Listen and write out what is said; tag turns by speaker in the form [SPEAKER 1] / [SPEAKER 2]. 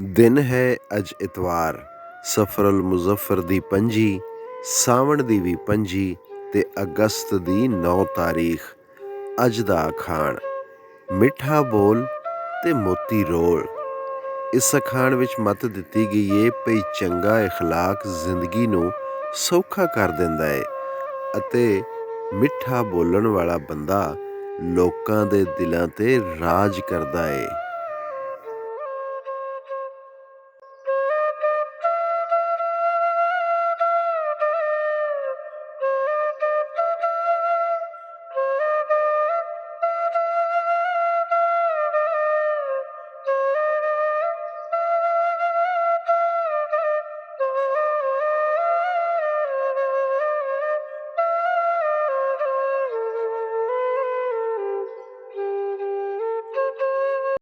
[SPEAKER 1] ਦਿਨ ਹੈ ਅੱਜ ਇਤਵਾਰ, ਸਫਰੁਲ ਮੁਜ਼ੱਫਰ ਦੀ 25, ਸਾਵਣ ਦੀ ਵੀ 25 ਤੇ ਅਗਸਤ ਦੀ 9 ਤਾਰੀਖ। ਅੱਜ ਦਾ ਅਖਾਣ ਮਿੱਠਾ ਬੋਲ ਤੇ ਮੋਤੀ ਰੋਲ। ਇਸ ਅਖਾਣ ਵਿੱਚ ਮੱਤ ਦਿੱਤੀ ਗਈ ਏ ਭਈ ਚੰਗਾ ਇਖਲਾਕ ਜ਼ਿੰਦਗੀ ਨੂੰ ਸੌਖਾ ਕਰ ਦਿੰਦਾ ਏ ਅਤੇ ਮਿੱਠਾ ਬੋਲਣ ਵਾਲਾ ਬੰਦਾ ਲੋਕਾਂ ਦੇ ਦਿਲਾਂ 'ਤੇ ਰਾਜ ਕਰਦਾ ਏ।